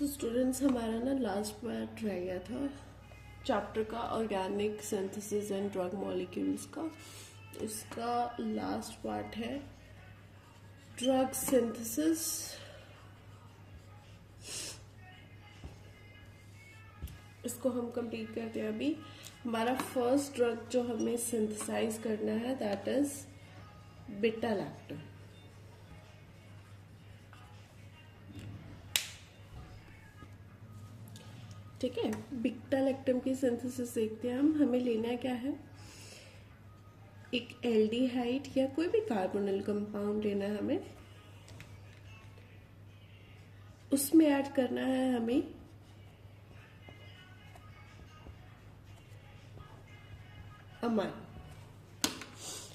तो स्टूडेंट्स हमारा ना लास्ट पार्ट रह गया था चैप्टर का organic synthesis and drug molecules का। इसका लास्ट पार्ट है ड्रग सिंथेसिस। इसको हम कंप्लीट करते हैं। अभी हमारा फर्स्ट ड्रग जो हमें सिंथेसाइज करना है दैट इज बीटा लैक्टम। ठीक है, बीटा लैक्टम की सिंथेसिस देखते हैं हम। हमें लेना क्या है, एक एल्डिहाइड या कोई भी कार्बोनिल कंपाउंड लेना है हमें, उसमें ऐड करना है हमें अमाइन।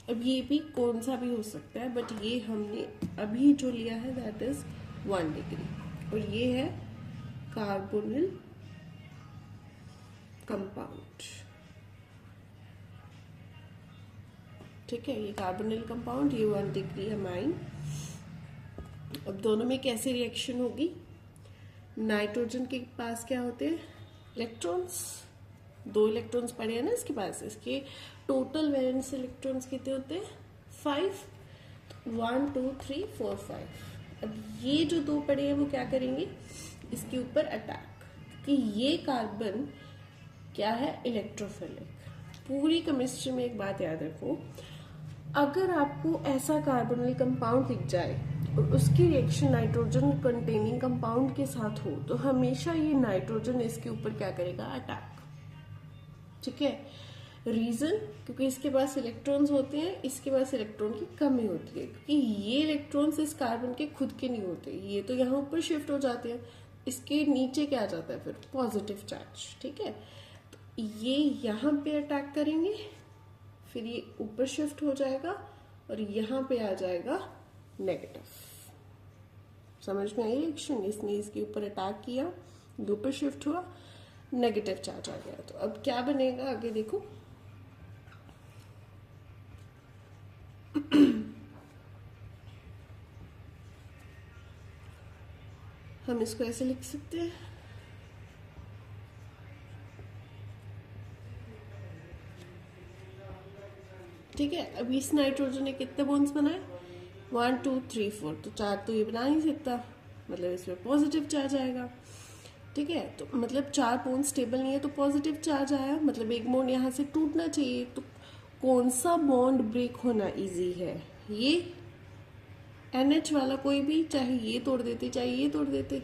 अब ये भी कौन सा भी हो सकता है, बट ये हमने अभी जो लिया है दैट इज 1 डिग्री, और ये है कार्बोनिल कंपाउंड। ठीक है, ये कार्बोनिल कंपाउंड, ये 1 डिग्री अमाइन। अब दोनों में कैसे रिएक्शन होगी, नाइट्रोजन के पास क्या होते हैं इलेक्ट्रॉन्स, 2 इलेक्ट्रॉन्स पड़े हैं ना इसके पास। इसके टोटल वैलेंस इलेक्ट्रॉन्स कितने होते हैं 5, 1 2 3 4 5। अब ये जो 2 पड़े हैं वो क्या करेंगे इसके ऊपर अटैक, क्योंकि ये कार्बन क्या है इलेक्ट्रोफिलिक। पूरी केमिस्ट्री में एक बात याद रखो, अगर आपको ऐसा कार्बोनिल कंपाउंड दिख जाए और उसकी रिएक्शन नाइट्रोजन कंटेनिंग कंपाउंड के साथ हो, तो हमेशा ये नाइट्रोजन इसके ऊपर क्या करेगा अटैक। ठीक है, रीजन क्योंकि इसके पास इलेक्ट्रॉन्स होते हैं, इसके पास इलेक्ट्रॉन की कमी होती है, क्योंकि ये इलेक्ट्रॉन्स इस कार्बन के खुद के नहीं होते, ये तो यहाँ ऊपर शिफ्ट हो जाते हैं। इसके नीचे क्या आ जाता है फिर पॉजिटिव चार्ज। ठीक है, तो ये यहाँ पे अटैक करेंगे, फिर ये ऊपर शिफ्ट हो जाएगा और यहाँ पे आ जाएगा नेगेटिव। समझ में आई रिएक्शन, इसने इसके ऊपर अटैक किया, ऊपर शिफ्ट हुआ, नेगेटिव चार्ज आ गया। तो अब क्या बनेगा आगे देखो, हम इसको ऐसे लिख सकते हैं, ठीक है। अब इस नाइट्रोजन ने कितने बॉन्ड्स बनाए 1 2 3 4, तो 4 तो ये बना नहीं सकता, मतलब इसमें पॉजिटिव चार्ज आएगा। ठीक है, तो मतलब 4 बॉन्ड स्टेबल नहीं है तो पॉजिटिव चार्ज आया, मतलब एक बॉन्ड यहाँ से टूटना चाहिए। तो कौन सा बॉन्ड ब्रेक होना इजी है, ये NH वाला कोई भी, चाहे ये तोड़ देते चाहे ये तोड़ देते।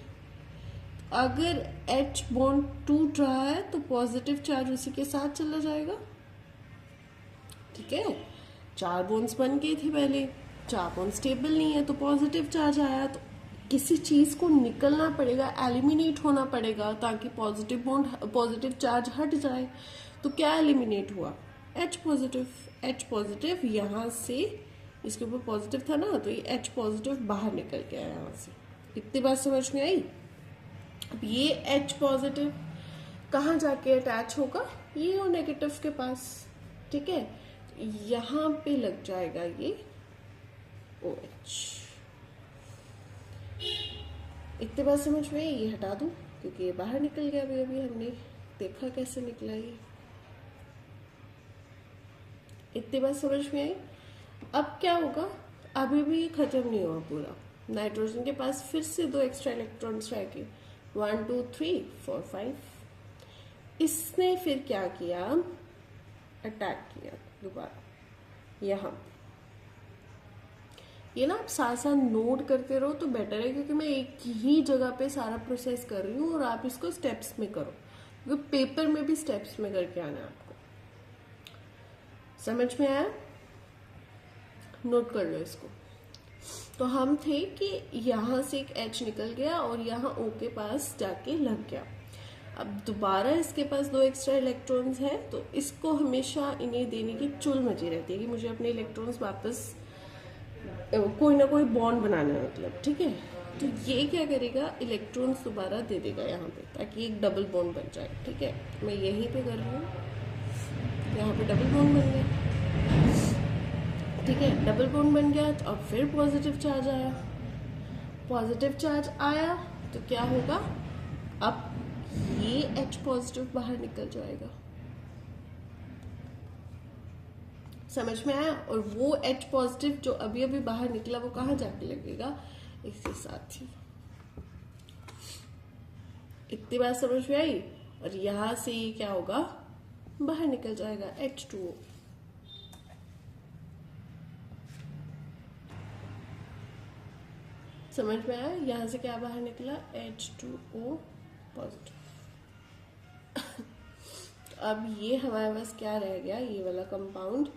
अगर H बॉन्ड टूट रहा है तो पॉजिटिव चार्ज उसी के साथ चला जाएगा। ठीक है, 4 बॉन्ड्स बन गए थे पहले, 4 बॉन्ड स्टेबल नहीं है तो पॉजिटिव चार्ज आया, तो किसी चीज को निकलना पड़ेगा, एलिमिनेट होना पड़ेगा ताकि पॉजिटिव चार्ज हट जाए। तो क्या एलिमिनेट हुआ H पॉजिटिव यहाँ से, इसके ऊपर पॉजिटिव था ना, तो ये H पॉजिटिव बाहर निकल गया यहाँ से। इतनी बात समझ में आई। अब ये H पॉजिटिव कहाँ जाके अटैच होगा, ये और नेगेटिव के पास। ठीक है, यहाँ पे लग जाएगा ये OH। इतने बात समझ में, ये हटा दूं क्योंकि ये बाहर निकल गया, अभी हमने देखा कैसे निकला ये। इतनी बात समझ में आई। अब क्या होगा, अभी भी ये खत्म नहीं हुआ पूरा, नाइट्रोजन के पास फिर से 2 एक्स्ट्रा इलेक्ट्रॉन्स रह गए 1 2 3 4 5। इसने फिर क्या किया, अटैक किया दोबारा यहाँ। ये ना आप साथ साथ नोट करते रहो तो बेटर है, क्योंकि मैं एक ही जगह पे सारा प्रोसेस कर रही हूँ और आप इसको स्टेप्स में करो, क्योंकि पेपर में भी स्टेप्स में करके आना है आपको। समझ में आया, नोट कर लो इसको। तो हम थे कि यहाँ से एक H निकल गया और यहाँ O के पास जाके लग गया। अब दोबारा इसके पास 2 एक्स्ट्रा इलेक्ट्रॉन्स हैं, तो इसको हमेशा इन्हें देने की चुल मची रहती है कि मुझे अपने इलेक्ट्रॉन्स वापस कोई ना कोई बॉन्ड बनाना है, मतलब। ठीक है, तो ये क्या करेगा, इलेक्ट्रॉन्स दोबारा दे देगा यहाँ पे ताकि एक डबल बॉन्ड बन जाए। ठीक है, मैं यहीं पे कर रही हूँ, यहाँ पे डबल बॉन्ड बन गया। ठीक है, डबल बॉन्ड बन गया। तो अब फिर पॉजिटिव चार्ज आया, पॉजिटिव चार्ज आया तो क्या होगा, अब ये H पॉजिटिव बाहर निकल जाएगा, समझ में आया। और वो H पॉजिटिव जो अभी अभी बाहर निकला वो कहाँ जाके लगेगा, इसके साथ ही। इतनी बात समझ में आई। और यहां से ये क्या होगा, बाहर निकल जाएगा H2O। समझ में आया, यहां से क्या बाहर निकला, H2O पॉजिटिव। अब ये हमारे पास क्या रह गया, ये वाला कंपाउंड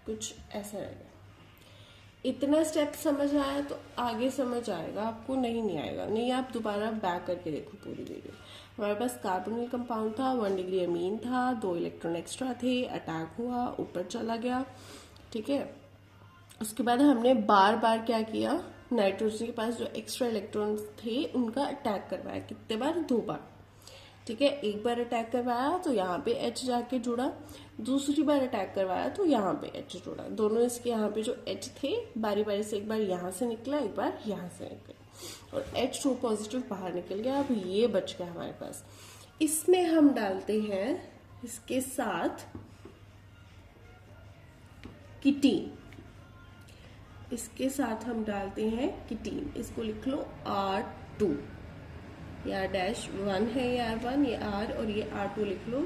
कुछ ऐसा रह गया। इतना स्टेप समझ आया तो आगे समझ आएगा आपको, नहीं आएगा नहीं, आप दोबारा बैक करके देखो पूरी वीडियो। हमारे पास कार्बोनिल कंपाउंड था, 1 डिग्री अमीन था, 2 इलेक्ट्रॉन एक्स्ट्रा थे, अटैक हुआ, ऊपर चला गया, ठीक है। उसके बाद हमने बार बार क्या किया, नाइट्रोजन के पास जो एक्स्ट्रा इलेक्ट्रॉन्स थे उनका अटैक करवाया। कितने बार, 2 बार, ठीक है। एक बार अटैक करवाया तो यहाँ पे H जाके जुड़ा, दूसरी बार अटैक करवाया तो यहाँ पे H जुड़ा। दोनों इसके यहाँ पे जो H थे बारी बारी से, एक बार यहाँ से निकला, एक बार यहाँ से निकला, और H2 पॉजिटिव बाहर निकल गया। अब ये बच गया हमारे पास। इसमें हम डालते हैं इसके साथ कीटीन, इसके साथ हम डालते हैं कीटीन। इसको लिख लो R2, ये R-1 है, ये R1, ये R, और ये R2 लिख लो।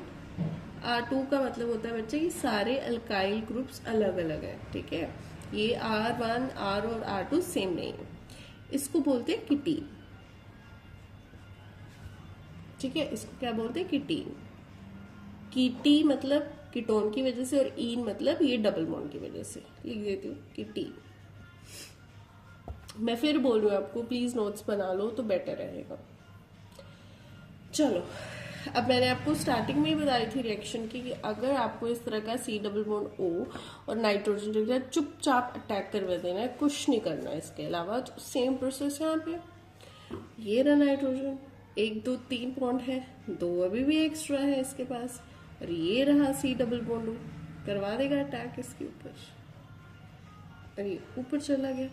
R2 का मतलब होता है बच्चे, ये सारे अल्काइल ग्रुप्स अलग अलग है, ठीक है। ये R1, R और R2 सेम नहीं है, इसको बोलते हैं कीटीन, ठीक है। इसको क्या बोलते हैं, कीटीन। कीटी मतलब कीटोन की वजह से, और ईन मतलब ये डबल बॉन्ड की वजह से। लिख देती हूँ कीटीन। मैं फिर बोल रही हूँ आपको, प्लीज नोट्स बना लो तो बेटर रहेगा। चलो, अब मैंने आपको स्टार्टिंग में ही बताई थी रिएक्शन की कि अगर आपको इस तरह का C डबल बॉन्ड O और नाइट्रोजन जो है चुपचाप अटैक करवा देना है, कुछ नहीं करना है इसके अलावा। तो सेम प्रोसेस यहाँ पे, ये रहा नाइट्रोजन, 1 2 3 बॉन्ड है, 2 अभी भी एक्स्ट्रा है इसके पास, और ये रहा C डबल बॉन्ड O, करवा देगा अटैक इसके ऊपर, और ये ऊपर चला गया,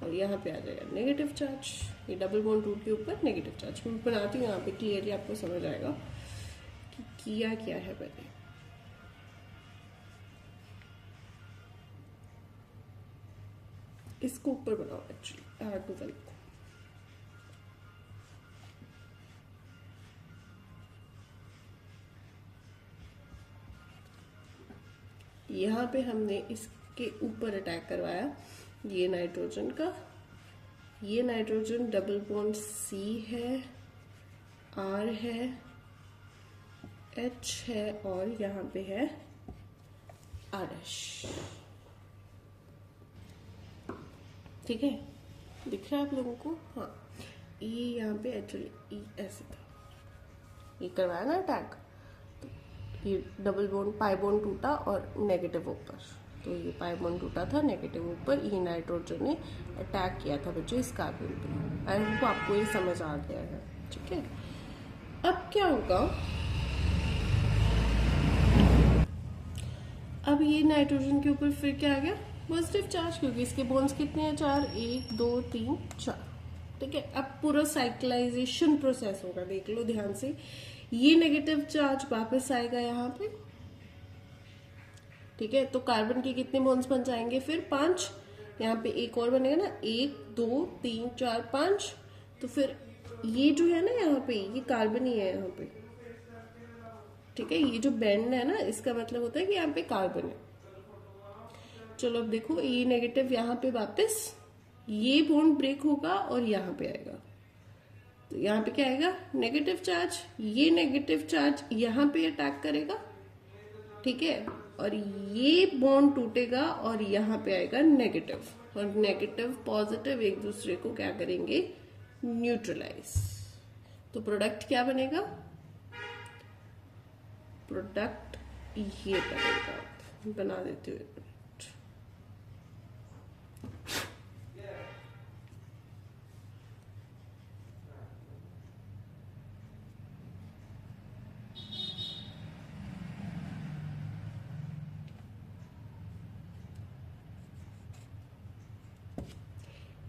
और यहाँ पे आ जाएगा नेगेटिव चार्ज। ये डबल बॉन्ड रूट के ऊपर नेगेटिव चार्ज। मैं बनाती हूँ यहाँ पे, क्लियरली आपको समझ आएगा कि किया क्या है पहले। इसको ऊपर बनाओ, एक्चुअली R2 वाले को। यहाँ पे हमने इसके ऊपर अटैक करवाया, ये नाइट्रोजन का, ये नाइट्रोजन डबल बॉन्ड C है, R है, H है, और यहाँ पे है RH, ठीक है। दिख रहा है आप लोगों को, हाँ। ये यहाँ पे एक्चुअली ऐसे था, ये करवाया ना अटैक, तो ये डबल बॉन्ड पाई बॉन्ड टूटा और नेगेटिव ऊपर, तो ये पाई बॉन्ड टूटा था, नेगेटिव ऊपर, ये नाइट्रोजन ने अटैक किया था बच्चों इस कार्बन पे। आई होप आपको ये समझ आ गया है, ठीक है। अब क्या होगा, अब ये नाइट्रोजन के ऊपर फिर क्या आ गया, पॉजिटिव चार्ज, क्योंकि इसके बॉन्ड्स कितने हैं, 4, 1 2 3 4, ठीक है। अब पूरा साइक्लाइजेशन प्रोसेस होगा, देख लो ध्यान से। ये नेगेटिव चार्ज वापस आएगा यहाँ पे, ठीक है। तो कार्बन के कितने बॉन्ड्स बन जाएंगे फिर, 5। यहाँ पे एक और बनेगा ना, 1 2 3 4 5। तो फिर ये जो है ना यहाँ पे, ये कार्बन ही है यहाँ पे, ठीक है। ये जो बैंड है ना, इसका मतलब होता है कि यहाँ पे कार्बन है। चलो अब देखो, ये नेगेटिव यहाँ पे वापस, ये बॉन्ड ब्रेक होगा और यहाँ पे आएगा, तो यहाँ पे क्या आएगा, नेगेटिव चार्ज। ये नेगेटिव चार्ज यहाँ पे अटैक करेगा, ठीक है, और ये बॉन्ड टूटेगा और यहाँ पे आएगा नेगेटिव, और नेगेटिव पॉजिटिव एक दूसरे को क्या करेंगे, न्यूट्रलाइज। तो प्रोडक्ट क्या बनेगा, प्रोडक्ट ये बनेगा, बना देते हुए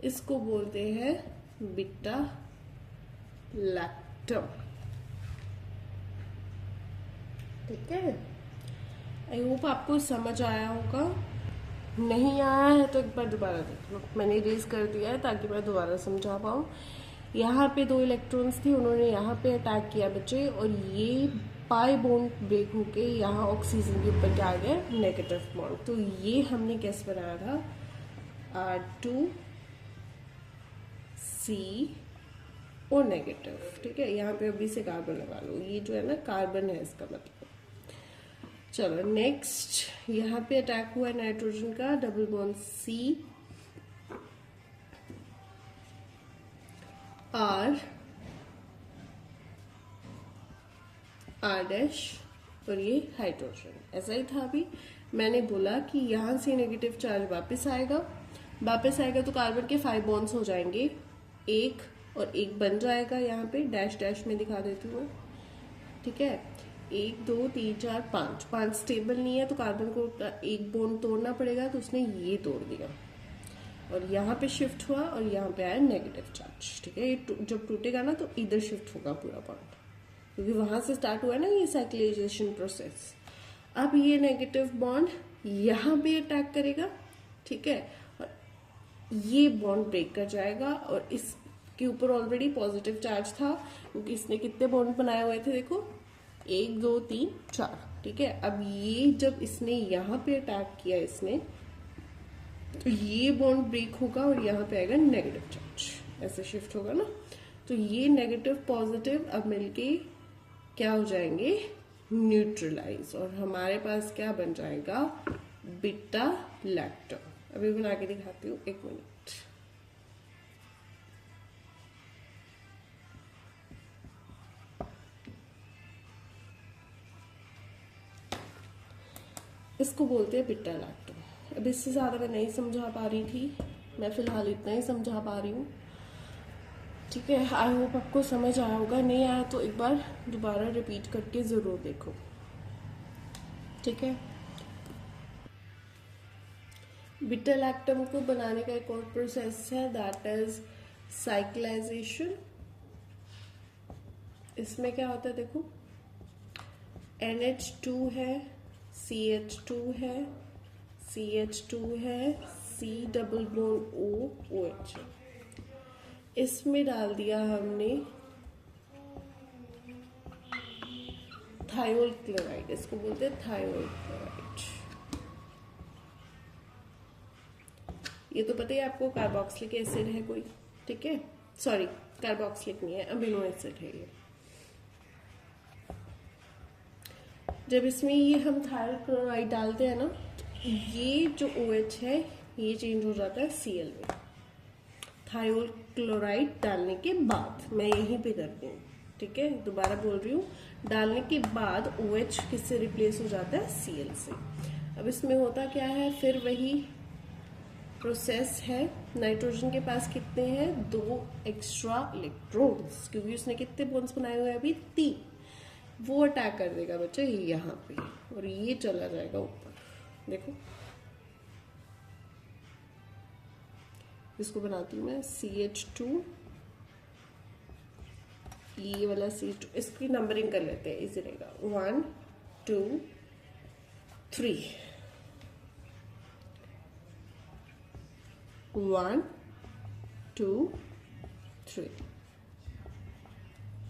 इसको बोलते हैं बीटा लैक्टम। ठीक है, आई होप आपको समझ आया होगा। नहीं आया है तो एक बार दोबारा देख लो, मैंने इरेज कर दिया है ताकि मैं दोबारा समझा पाऊँ। यहाँ पे 2 इलेक्ट्रॉन्स थी, उन्होंने यहाँ पे अटैक किया बच्चे, और ये पाई बॉन्ड ब्रेक होके यहाँ ऑक्सीजन के ऊपर क्या आ गया, नेगेटिव बॉन्ड। तो ये हमने कैसे बनाया था, R2C और नेगेटिव। ठीक है, यहाँ पे अभी से कार्बन लगा लो, ये जो है ना कार्बन है इसका मतलब। चलो नेक्स्ट, यहाँ पे अटैक हुआ है नाइट्रोजन का, double bond C, R dash, और ये हाइड्रोजन। ऐसा ही था अभी मैंने बोला कि यहाँ से नेगेटिव चार्ज वापस आएगा तो कार्बन के 5 बॉन्ड्स हो जाएंगे, एक और एक बन जाएगा, यहाँ पे डैश डैश में दिखा देती हूँ। ठीक है, 1 2 3 4 5 स्टेबल नहीं है तो कार्बन को एक बॉन्ड तोड़ना पड़ेगा, तो उसने ये तोड़ दिया और यहाँ पे शिफ्ट हुआ और यहाँ पे आया नेगेटिव चार्ज। ठीक है, ये जब टूटेगा ना तो इधर शिफ्ट होगा पूरा बॉन्ड, क्योंकि वहां से स्टार्ट हुआ है ना ये साइक्लाइजेशन प्रोसेस। अब ये नेगेटिव बॉन्ड यहाँ पे अटैक करेगा। ठीक है, और ये बॉन्ड ब्रेक कर जाएगा, और इसके ऊपर ऑलरेडी पॉजिटिव चार्ज था क्योंकि इसने कितने बॉन्ड बनाए हुए थे, देखो 1 2 3 4। ठीक है, अब ये जब इसने यहाँ पे अटैक किया इसने, तो ये बॉन्ड ब्रेक होगा और यहाँ पे आएगा नेगेटिव चार्ज, ऐसे शिफ्ट होगा ना। तो ये नेगेटिव पॉजिटिव अब मिलके क्या हो जाएंगे, न्यूट्रलाइज, और हमारे पास क्या बन जाएगा, बीटा लैक्टम। अभी बना के दिखाती हूँ, 1 मिनट। इसको बोलते हैं बीटा लैक्टम। अब इससे ज्यादा मैं नहीं समझा पा रही थी, मैं फिलहाल इतना ही समझा पा रही हूँ। ठीक है, आई होप आपको समझ आया होगा, नहीं आया तो एक बार दोबारा रिपीट करके जरूर देखो। ठीक है, बीटा लैक्टम को बनाने का एक और प्रोसेस है, दैट इज साइक्लाइजेशन। इसमें क्या होता है, देखो NH2 है, CH2 है, CH2 है, C double bond O, OH। इसमें डाल दिया हमने थायोल क्लोराइड, इसको बोलते हैं थायोल क्लोराइड। ये तो पता ही आपको कार्बोक्सिलिक एसिड है कोई। ठीक है, सॉरी कार्बोक्सिलिक नहीं है, अमीनो एसिड है ये। जब इसमें ये हम थायोल क्लोराइड डालते हैं ना, तो ये जो OH है ये चेंज हो जाता है Cl में। थायोल क्लोराइड डालने के बाद, मैं यहीं पे करती हूँ। ठीक है, दोबारा बोल रही हूँ, डालने के बाद OH किससे रिप्लेस हो जाता है, Cl से। अब इसमें होता क्या है, फिर वही प्रोसेस है। नाइट्रोजन के पास कितने हैं, 2 एक्स्ट्रा इलेक्ट्रॉन्स, क्योंकि उसने कितने बॉन्ड्स बनाए हुए हैं अभी, 3। वो अटैक कर देगा बच्चे यहाँ पे, और ये चला जाएगा ऊपर। देखो इसको बनाती हूँ मैं, CH2, ये वाला CH2, इसकी नंबरिंग कर लेते हैं, इजी रहेगा। 1 2 3, 1 2 3।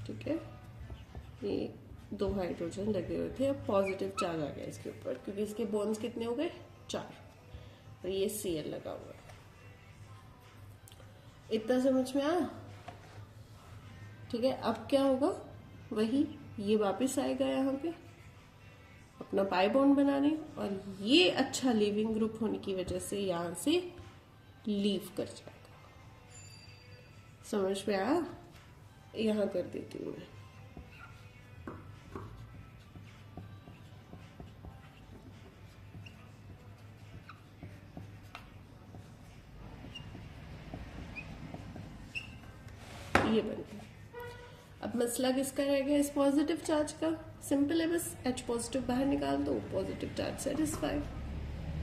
ठीक है, ये 2 हाइड्रोजन लगे हुए थे, अब पॉजिटिव चार्ज आ गया इसके ऊपर, क्योंकि इसके बॉन्ड्स कितने हो गए, 4, और ये Cl लगा हुआ है। इतना समझ में आया। ठीक है, अब क्या होगा, वही ये वापस आएगा यहाँ पे अपना पाई बॉन्ड बनाने, और ये अच्छा लीविंग ग्रुप होने की वजह से यहाँ से लीव कर जाएगा। समझ में आया, यहाँ कर देती हूँ मैं। ये बन गया। अब मसला किसका रह गया, इस पॉजिटिव चार्ज का। सिंपल है, बस H पॉजिटिव बाहर निकाल दो, पॉजिटिव चार्ज सेटिस्फाई,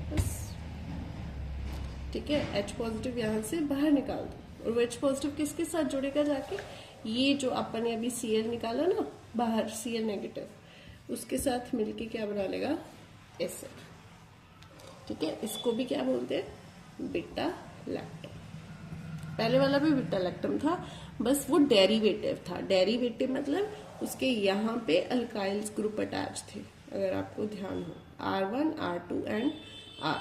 बस ठीक है, H पॉजिटिव यहाँ से बाहर निकाल दो, और वो H पॉजिटिव किसके साथ जुड़ेगा जाके, ये जो अपन ने अभी Cl निकाला ना बाहर, Cl नेगेटिव, उसके साथ मिलके क्या बना लेगा, एसिड। ठीक है, इसको भी क्या बोलते हैं, बीटा लैक्टम। पहले वाला भी बीटा लैक्टम था, बस वो डेरिवेटिव था। डेरिवेटिव मतलब उसके यहाँ पे अल्काइल्स ग्रुप अटैच थे, अगर आपको ध्यान हो, R1, R2 एंड R।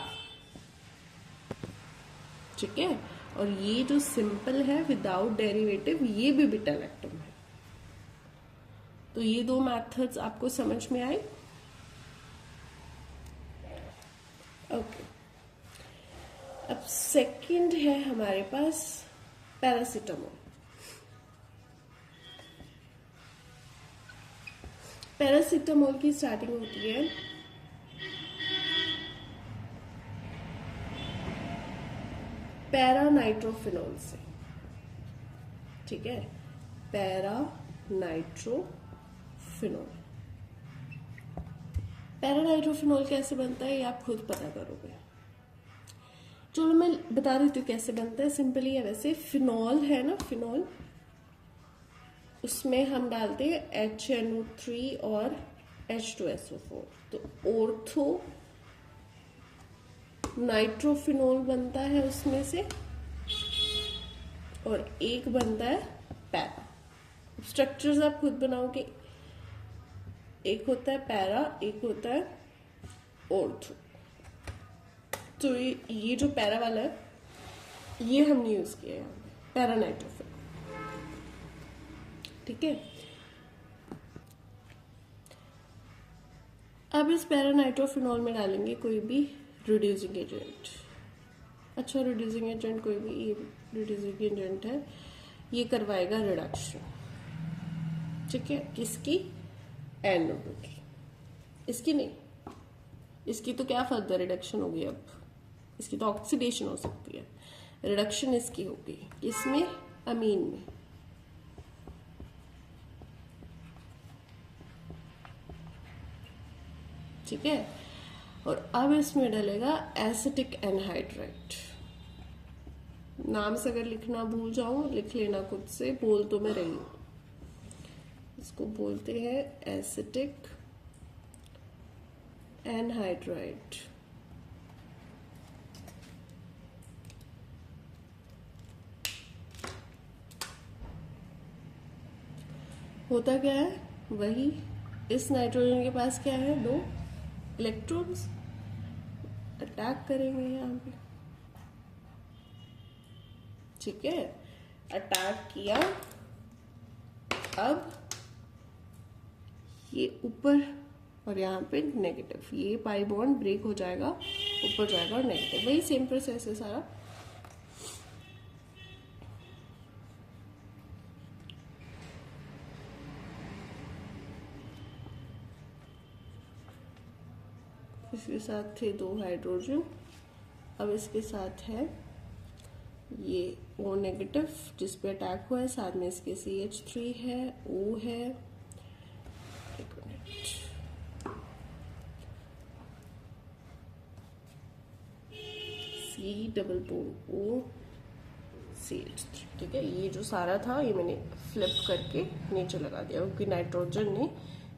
ठीक है, और ये जो सिंपल है विदाउट डेरिवेटिव, ये भी बीटा लैक्टम है। तो ये दो मेथड्स आपको समझ में आए। ओके, अब सेकंड है हमारे पास पैरासीटामोल। पैरासीटामोल की स्टार्टिंग होती है पैरानाइट्रोफिनोल से। ठीक है, पैरानाइट्रोफिनोल। पैरानाइट्रोफिनोल कैसे बनता है ये आप खुद पता करोगे। चलो मैं बता देती हूँ कैसे बनता है। सिंपली है, वैसे फिनॉल है ना, फिनॉल, उसमें हम डालते हैं HNO3 और H2SO4, तो ऑर्थो नाइट्रोफिनोल बनता है उसमें से, और एक बनता है पैरा। स्ट्रक्चर्स आप खुद बनाओगे, एक होता है पैरा, एक होता है ऑर्थो। तो ये जो पैरा वाला है ये हमने यूज किया है यहाँ पे, पैरानाइट्रोफिनोल। ठीक है, अब इस पैरानाइट्रोफिनोल में डालेंगे कोई भी रिड्यूसिंग एजेंट। अच्छा, रिड्यूसिंग एजेंट कोई भी, ये रिड्यूसिंग एजेंट है, ये करवाएगा रिडक्शन। ठीक है, किसकी, NO2 की, इसकी नहीं। इसकी तो क्या फर्दर रिडक्शन होगी, अब इसकी तो ऑक्सीडेशन हो सकती है, रिडक्शन इसकी होगी इसमें, अमीन में। ठीक है, और अब इसमें डलेगा एसिटिक एनहाइड्राइड। नाम से अगर लिखना भूल जाऊं, लिख लेना खुद से, बोल तो मैं रही हूं। इसको बोलते हैं एसिटिक एनहाइड्राइड। होता क्या है, वही, इस नाइट्रोजन के पास क्या है, दो इलेक्ट्रॉन्स, अटैक करेंगे यहाँ पे। ठीक है, अटैक किया, अब ये ऊपर और यहाँ पे नेगेटिव, ये पाई बॉन्ड ब्रेक हो जाएगा, ऊपर जाएगा और नेगेटिव, वही सेम प्रोसेस है सारा। इसके साथ थे दो हाइड्रोजन, अब इसके साथ है ये O नेगेटिव जिस पे अटैक हुआ है, साथ में इसके CH3 है, O है, एक minute, C double bond O CH3। ठीक है, ये जो सारा था ये मैंने फ्लिप करके नीचे लगा दिया, क्योंकि नाइट्रोजन ने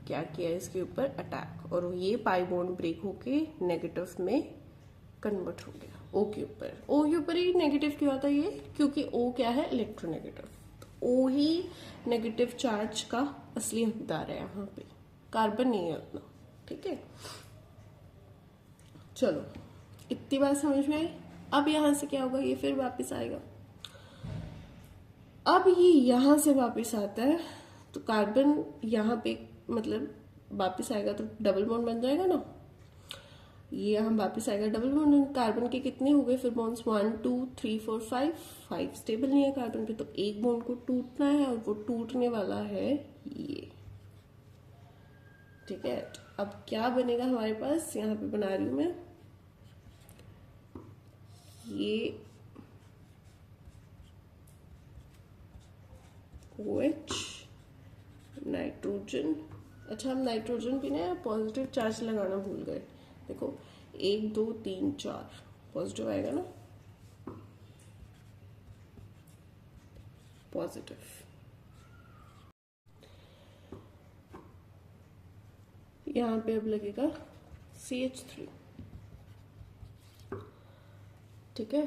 क्या किया इसके ऊपर अटैक, और ये पाई बॉन्ड ब्रेक होके नेगेटिव में कन्वर्ट हो गया O के ऊपर। O के ऊपर ही नेगेटिव क्यों आता है ये, क्योंकि O क्या है, इलेक्ट्रोनेगेटिव, तो O ही नेगेटिव चार्ज का असली हकदार है यहाँ पे, कार्बन नहीं है उतना। ठीक है, चलो इतनी बात समझ में आई। अब यहाँ से क्या होगा, ये फिर वापस आएगा। अब ये यहाँ से वापस आता है तो कार्बन यहाँ पे मतलब वापस आएगा तो डबल बॉन्ड बन जाएगा ना, ये हम वापस आएगा डबल बॉन्ड। कार्बन के कितने हो गए फिर बॉन्ड्स, 1 2 3 4 5 स्टेबल नहीं है कार्बन पे, तो एक बॉन्ड को टूटना है और वो टूटने वाला है ये। ठीक है, अब क्या बनेगा हमारे पास, यहाँ पे बना रही हूं मैं, ये OH नाइट्रोजन। अच्छा, हम नाइट्रोजन भी ना पॉजिटिव चार्ज लगाना भूल गए। देखो 1 2 3 4 पॉजिटिव आएगा ना, पॉजिटिव। यहाँ पे अब लगेगा CH3, ठीक है।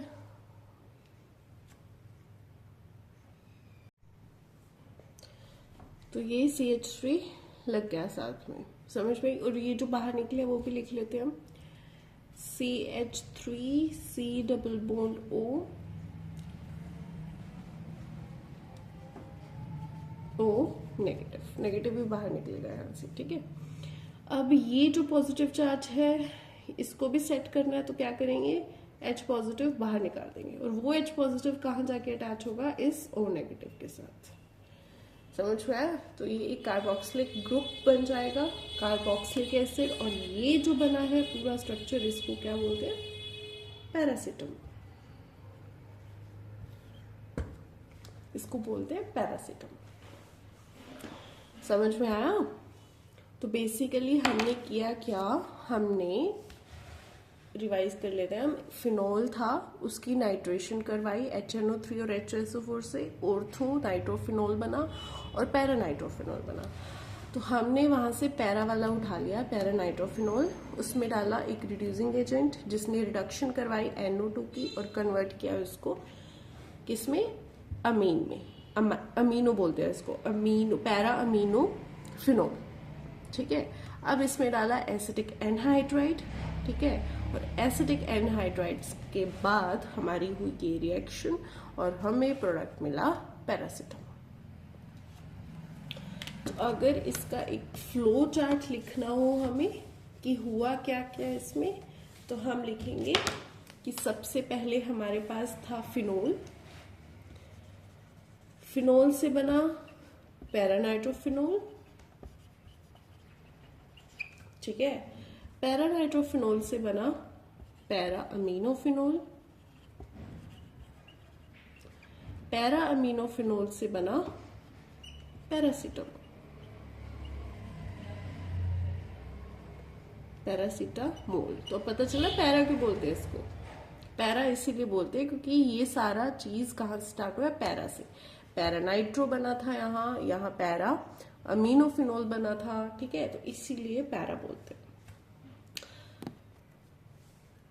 तो ये CH3 लग गया साथ में, समझ में। और ये जो बाहर निकले वो भी लिख लेते हैं हम, CH3 C double bond O negative, negative भी बाहर निकलेगा यहाँ से, ठीक है। अब ये जो पॉजिटिव चार्ज है इसको भी सेट करना है, तो क्या करेंगे, H पॉजिटिव बाहर निकाल देंगे, और वो H पॉजिटिव कहाँ जाके अटैच होगा, इस O नेगेटिव के साथ। समझ में आया। तो ये एक कार्बोक्सिलिक ग्रुप बन जाएगा, कार्बोक्सिलिक एसिड। और ये जो बना है पूरा स्ट्रक्चर, इसको क्या बोलते हैं, पैरासीटम, इसको बोलते हैं पैरासीटम। समझ में आया। तो बेसिकली हमने किया क्या, हमने रिवाइज कर लेते हैं हम, फिनॉल था उसकी नाइट्रेशन करवाई HNO3 और HSO4 से, ऑर्थो नाइट्रोफिनॉल बना और पैरा नाइट्रोफिनॉल बना। तो हमने वहां से पैरा वाला उठा लिया, पैरा नाइट्रोफिनॉल, उसमें डाला एक रिड्यूसिंग एजेंट जिसने रिडक्शन करवाई NO2 की और कन्वर्ट किया उसको किसमें, अमीन में, अमीनो बोलते हैं इसको, अमीनो, पैरा अमीनो फिनॉल, ठीक है। अब इसमें डाला एसिटिक एनहाइड्राइड, ठीक है। और एसिटिक एनहाइड्राइड्स के बाद हमारी हुई ये रिएक्शन और हमें प्रोडक्ट मिला पैरासीटामोल। तो अगर इसका एक फ्लो चार्ट लिखना हो हमें कि हुआ क्या क्या इसमें, तो हम लिखेंगे कि सबसे पहले हमारे पास था फिनोल, फिनोल से बना पैरानाइट्रोफिनोल, ठीक है। पैरानाइट्रोफिनोल से बना पैरा अमीनोफिनोल, पैरा अमीनोफिनोल से बना पैरासीटामोल, पैरासीटामोल। तो पता चला पैरा क्यों बोलते हैं इसको, पैरा इसीलिए बोलते हैं क्योंकि ये सारा चीज कहाँ से स्टार्ट हुआ है, पैरा से। पैरानाइट्रो बना था यहाँ, यहाँ पैरा अमीनोफिनोल बना था, ठीक है। तो इसीलिए पैरा बोलते हैं।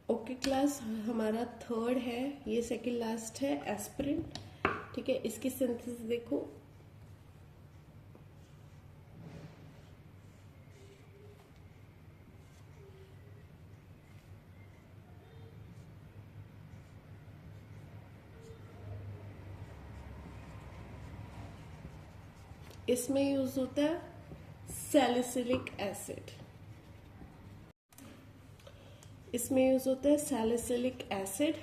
ओके क्लास, हमारा थर्ड है, ये सेकंड लास्ट है, एस्पिरिन, ठीक है। इसकी सिंथेसिस देखो, इसमें यूज होता है सैलिसिलिक एसिड, इसमें यूज होता है सैलिसिलिक एसिड,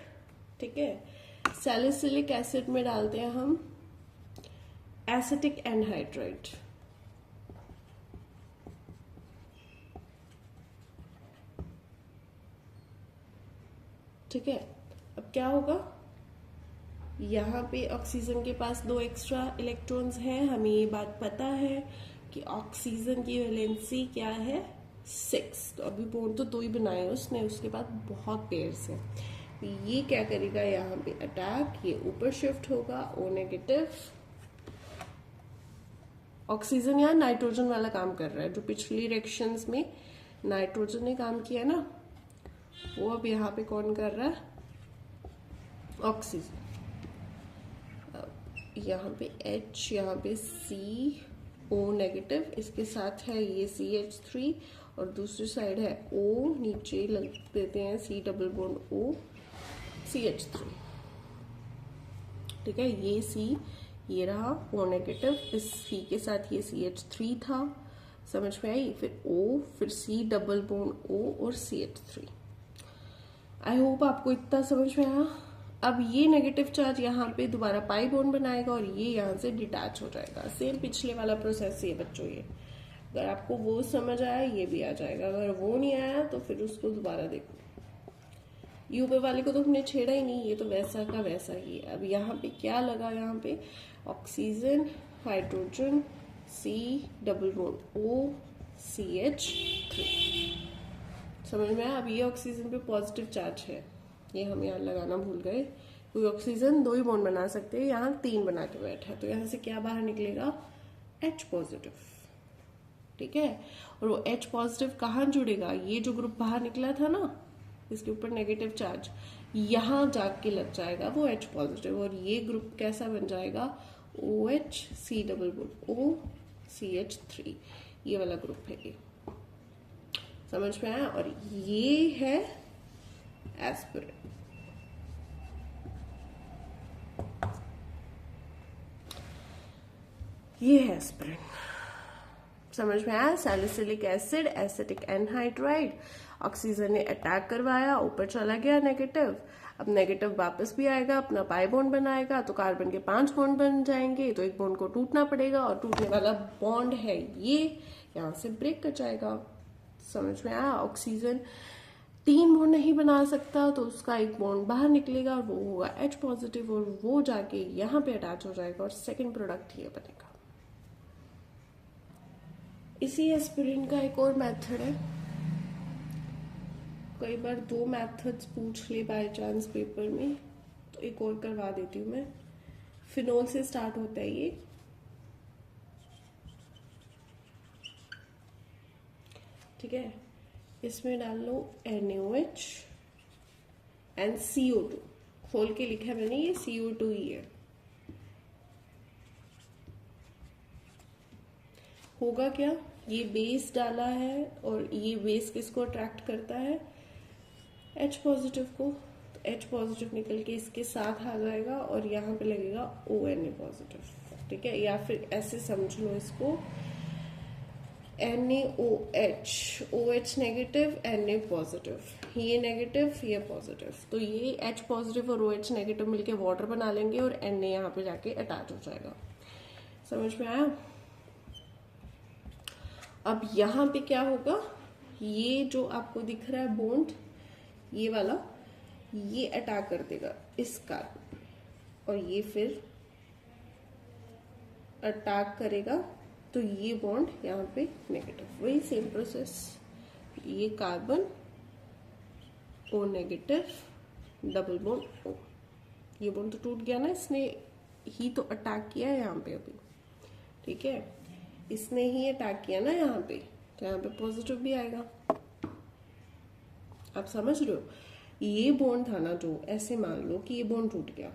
ठीक है। सैलिसिलिक एसिड में डालते हैं हम एसिटिक एनहाइड्राइड, ठीक है। अब क्या होगा, यहाँ पे ऑक्सीजन के पास 2 एक्स्ट्रा इलेक्ट्रॉन्स हैं, हमें ये बात पता है कि ऑक्सीजन की वैलेंसी क्या है, 6। तो अभी बॉन्ड तो 2 ही बनाए उसने, उसके बाद बहुत पेयर्स हैं। ये क्या करेगा, यहाँ पे अटैक, ये ऊपर शिफ्ट होगा, O नेगेटिव। ऑक्सीजन यहाँ नाइट्रोजन वाला काम कर रहा है, जो पिछली रिएक्शंस में नाइट्रोजन ने काम किया ना, वो अब यहाँ पे कौन कर रहा है, ऑक्सीजन। यहाँ पे H, यहाँ पे CO नेगेटिव, इसके साथ है ये CH3 और दूसरी साइड है O, नीचे लग देते हैं C double bond O CH3, ठीक है। ये C, ये रहा O नेगेटिव, इस C के साथ ये CH3 था, समझ में आई। फिर O, फिर C डबल बॉन्ड O और CH3। आई होप आपको इतना समझ में आया। अब ये नेगेटिव चार्ज यहाँ पे दोबारा पाई बॉन्ड बनाएगा और ये यहाँ से डिटैच हो जाएगा। सेम पिछले वाला प्रोसेस है बच्चों, ये अगर आपको वो समझ आया ये भी आ जाएगा, अगर वो नहीं आया तो फिर उसको दोबारा देखो। यूपी वाले को तो हमने छेड़ा ही नहीं, ये तो वैसा का वैसा ही है। अब यहाँ पे क्या लगा, यहाँ पे oxygen, hydrogen, C double bond O CH3, समझ में आया। अब ये ऑक्सीजन पे पॉजिटिव चार्ज है, ये हम यहाँ लगाना भूल गए, क्योंकि ऑक्सीजन 2 ही बॉन्ड बना सकते हैं, यहाँ 3 बना के बैठा है, तो यहाँ से क्या बाहर निकलेगा, H पॉजिटिव। ठीक है, और वो H पॉजिटिव कहाँ जुड़ेगा, ये जो ग्रुप बाहर निकला था ना, इसके ऊपर नेगेटिव चार्ज, यहाँ जाके लग जाएगा वो H पॉजिटिव, और ये ग्रुप कैसा बन जाएगा, OH C double bond OCH3, ये वाला ग्रुप है ये। समझ में आया। और ये है एस्पिरिन। ये है एस्पिरिन। समझ में आया। Salicylic acid, acetic anhydride, oxygen ने अटैक करवाया, ऊपर चला गया नेगेटिव। अब नेगेटिव वापस भी आएगा, अपना पाई बॉन्ड बनाएगा, तो कार्बन के 5 बॉन्ड बन जाएंगे, तो एक बॉन्ड को टूटना पड़ेगा, और टूटने वाला बॉन्ड है ये, यहाँ से ब्रेक कर जाएगा। समझ में आया। ऑक्सीजन 3 बॉन्ड नहीं बना सकता, तो उसका एक बॉन्ड बाहर निकलेगा, और वो होगा H पॉजिटिव, और वो जाके यहाँ पे अटैच हो जाएगा, और सेकेंड प्रोडक्ट ये बनेगा। इसी एस्पिरिन का एक और मेथड है, कई बार 2 मेथड्स पूछ ले बाय चांस पेपर में, तो एक और करवा देती हूँ मैं। फिनोल से स्टार्ट होता है ये, ठीक है। इसमें डाल लो NaOH एंड CO2, खोल के लिखा है मैंने, ये CO2 ही है। होगा क्या, ये बेस डाला है, और ये बेस किसको अट्रैक्ट करता है, H पॉजिटिव को, तो H पॉजिटिव निकल के इसके साथ आ जाएगा, और यहाँ पे लगेगा ONA पॉजिटिव। ठीक है, या फिर ऐसे समझ लो इसको, NaOH, OH negative, Na positive, ये नेगेटिव ये पॉजिटिव, तो ये H पॉजिटिव और OH नेगेटिव मिलके वाटर बना लेंगे, और Na यहाँ पे जाके अटैच हो जाएगा। समझ में आया। अब यहाँ पे क्या होगा, ये जो आपको दिख रहा है बॉन्ड, ये वाला, ये अटैक कर देगा इस कार्बन, और ये फिर अटैक करेगा, तो ये बॉन्ड यहाँ पे नेगेटिव, वही सेम प्रोसेस, ये carbon O negative, double bond O, ये बॉन्ड तो टूट गया ना, इसने ही तो अटैक किया है यहाँ पे अभी। ठीक है, इसने ही अटैक किया ना यहाँ पे, तो यहाँ पे पॉजिटिव भी आएगा। आप समझ रहे हो, ये बॉन्ड था ना जो, ऐसे मान लो कि ये बॉन्ड टूट गया,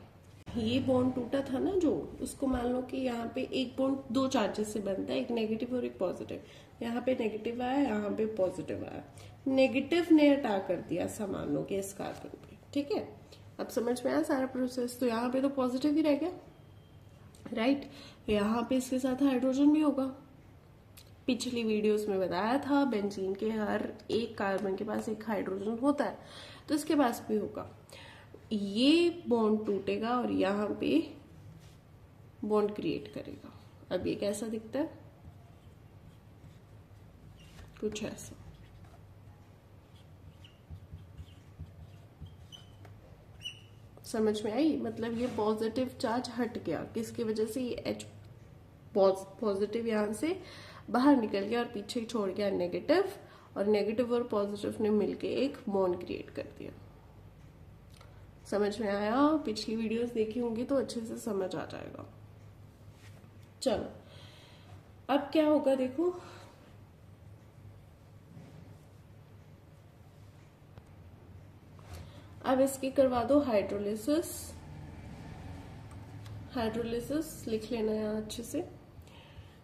ये बॉन्ड टूटा था ना जो, उसको मान लो कि यहाँ पे एक बॉन्ड 2 चार्जेस से बनता है, एक नेगेटिव और एक पॉजिटिव। यहाँ पे नेगेटिव आया, यहाँ पे पॉजिटिव आया, नेगेटिव ने अटैक कर दिया, ऐसा मान लो कि इस कार्बन पे। ठीक है, अब समझ में आया सारा प्रोसेस। तो यहाँ पे तो पॉजिटिव ही रह गया, राइट। यहाँ पे इसके साथ हाइड्रोजन भी होगा, पिछली वीडियोस में बताया था, बेंजीन के हर एक कार्बन के पास एक हाइड्रोजन होता है, तो इसके पास भी होगा। ये बॉन्ड टूटेगा और यहाँ पे बॉन्ड क्रिएट करेगा। अब ये कैसा दिखता है, कुछ ऐसा। समझ में आई, मतलब ये पॉजिटिव चार्ज हट गया, किसकी वजह से, ये H पॉजिटिव यहाँ से बाहर निकल गया और पीछे छोड़ गया नेगेटिव, और नेगेटिव और पॉजिटिव ने मिलके एक बॉन्ड क्रिएट कर दिया। समझ में आया, पिछली वीडियोस देखी होंगी तो अच्छे से समझ आ जाएगा। चलो अब क्या होगा देखो, अब इसकी करवा दो हाइड्रोलिसिस। हाइड्रोलिसिस लिख लेना यहाँ अच्छे से,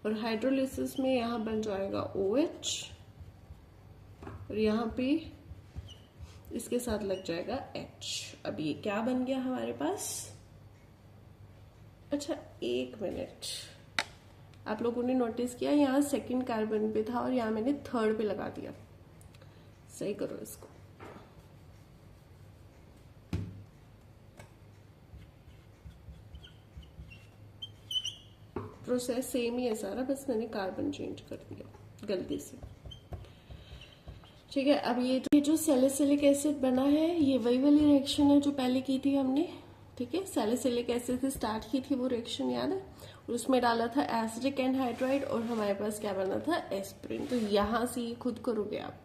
और हाइड्रोलिसिस में यहाँ बन जाएगा OH, और यहाँ पे इसके साथ लग जाएगा H। अब ये क्या बन गया हमारे पास, अच्छा एक मिनट, आप लोगों ने नोटिस किया यहाँ सेकंड कार्बन पे था और यहाँ मैंने थर्ड पे लगा दिया, सही करो इसको। प्रोसेस सेम ही है सारा, बस मैंने कार्बन चेंज कर दिया गलती से। ठीक है, अब ये जो सैलिसिलिक एसिड बना है, ये वही वाली रिएक्शन है जो पहले की थी हमने। ठीक है, सैलिसिलिक एसिड से स्टार्ट की थी वो रिएक्शन, याद है, और उसमें डाला था एसिटिक एनहाइड्राइड, और हमारे पास क्या बना था, एस्पिरिन। तो यहाँ से ये खुद करोगे आप,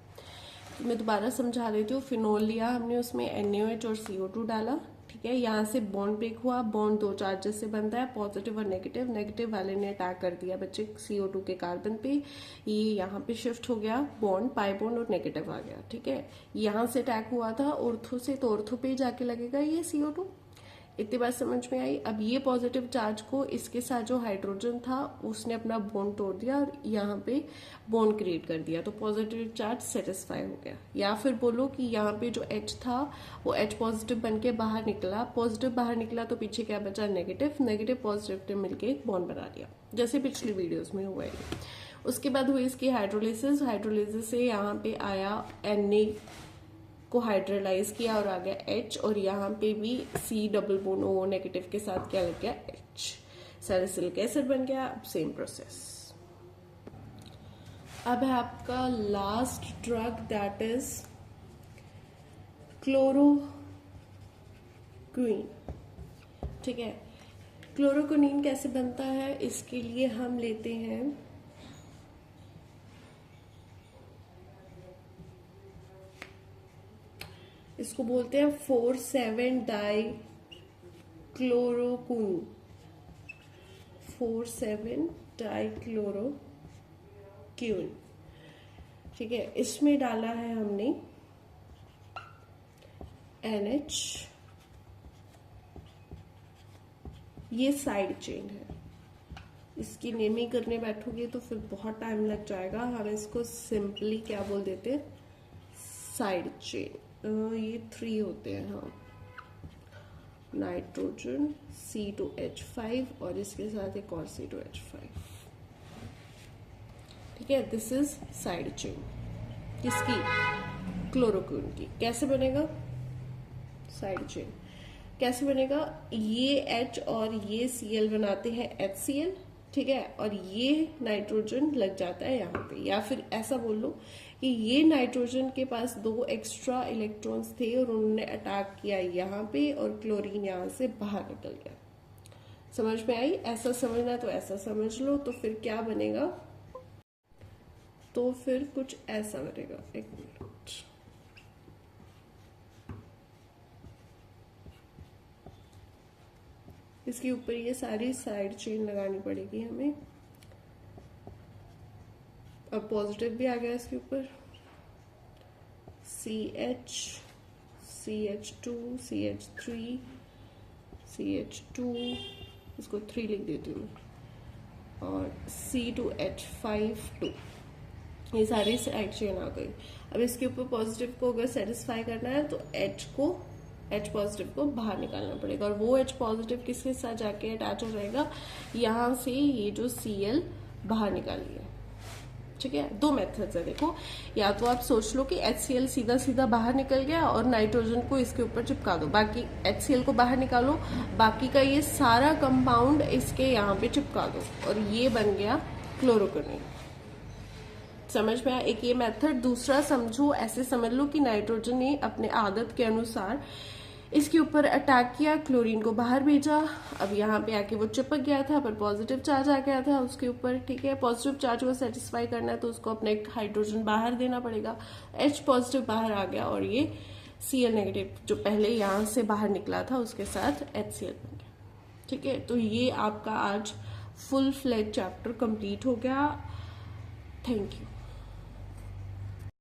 तो मैं दोबारा समझा देती हूँ। फिनोल लिया हमने, उसमें NaOH और CO2 डाला, ठीक है, यहाँ से बॉन्ड ब्रेक हुआ, बॉन्ड दो चार्जेस से बनता है, पॉजिटिव और नेगेटिव। नेगेटिव वाले ने अटैक कर दिया बच्चे CO2 के कार्बन पे, ये यहाँ पे शिफ्ट हो गया बॉन्ड, पाई बॉन्ड और नेगेटिव आ गया। ठीक है, यहाँ से अटैक हुआ था ऑर्थो से, तो ऑर्थो पे जाके लगेगा ये CO2। इतनी बात समझ में आई। अब ये पॉजिटिव चार्ज को इसके साथ जो हाइड्रोजन था उसने अपना बॉन्ड तोड़ दिया और यहाँ पे बॉन्ड क्रिएट कर दिया, तो पॉजिटिव चार्ज सेटिस्फाई हो गया। या फिर बोलो कि यहाँ पे जो H था वो H पॉजिटिव बन के बाहर निकला, पॉजिटिव बाहर निकला तो पीछे क्या बचा, नेगेटिव, नेगेटिव पॉजिटिव ने मिलके एक बॉन्ड बना दिया, जैसे पिछली वीडियोज में हुआ है। उसके बाद हुई इसकी हाइड्रोलिसिस, हाइड्रोलिसिस से यहाँ पे आया Na को हाइड्रोलाइज किया और आ गया H, और यहाँ पे भी C double bond O negative के साथ क्या लग गया, H, सैलिसिलिक एसिड बन गया। अब सेम प्रोसेस। अब है आपका last drug, that is chloroquine. ठीक है, क्लोरोक्विन कैसे बनता है, इसके लिए हम लेते हैं इसको बोलते हैं 4,7 डाइक्लोरोक्विन, 4,7 डाइक्लोरोक्विन। ठीक है, इसमें डाला है हमने NH, ये साइड चेन है। इसकी नेमिंग करने बैठोगे तो फिर बहुत टाइम लग जाएगा, हम इसको सिंपली क्या बोल देते हैं, साइड चेन। ये 3 होते हैं, हाँ, नाइट्रोजन C2H5 और इसके साथ एक और C2H5। ठीक है, दिस इज साइड चेन किसकी, क्लोरोक्विन की। कैसे बनेगा साइड चेन, कैसे बनेगा, ये H और ये Cl बनाते हैं HCl। ठीक है, और ये नाइट्रोजन लग जाता है यहाँ पे, या फिर ऐसा बोल लो कि ये नाइट्रोजन के पास 2 एक्स्ट्रा इलेक्ट्रॉन्स थे और उन्होंने अटैक किया यहाँ पे और क्लोरीन यहाँ से बाहर निकल गया। समझ में आई, ऐसा समझना तो ऐसा समझ लो। तो फिर क्या बनेगा, तो फिर कुछ ऐसा बनेगा, एक मिनट, इसके ऊपर ये सारी साइड चेन लगानी पड़ेगी हमें। अब पॉजिटिव भी आ गया इसके ऊपर, CH, CH2, CH3, CH2, इसको 3 लिख देती हूँ, और C2H5 2, ये सारी साइड चेन आ गई। अब इसके ऊपर पॉजिटिव को अगर सेटिस्फाई करना है तो H पॉजिटिव को बाहर निकालना पड़ेगा, और वो H पॉजिटिव किसके साथ जाके अटैच हो जाएगा, यहाँ से ये जो Cl बाहर निकालिए। ठीक है, 2 मेथड्स है देखो, या तो आप सोच लो कि HCl सीधा सीधा बाहर निकल गया और नाइट्रोजन को इसके ऊपर चिपका दो, बाकी HCl को बाहर निकालो, बाकी का ये सारा कंपाउंड इसके यहाँ पे चिपका दो और ये बन गया क्लोरोक्विन। समझ में आया एक ये मेथड। दूसरा समझो, ऐसे समझ लो कि नाइट्रोजन ने अपने आदत के अनुसार इसके ऊपर अटैक किया, क्लोरीन को बाहर भेजा, अब यहाँ पे आके वो चिपक गया था पर पॉजिटिव चार्ज आ गया था उसके ऊपर। ठीक है, पॉजिटिव चार्ज को सेटिस्फाई करना है तो उसको अपना एक हाइड्रोजन बाहर देना पड़ेगा, H पॉजिटिव बाहर आ गया और ये Cl नेगेटिव जो पहले यहाँ से बाहर निकला था उसके साथ HCl बन गया। ठीक है, तो ये आपका आज फुल फ्लेज चैप्टर कंप्लीट हो गया। Thank you.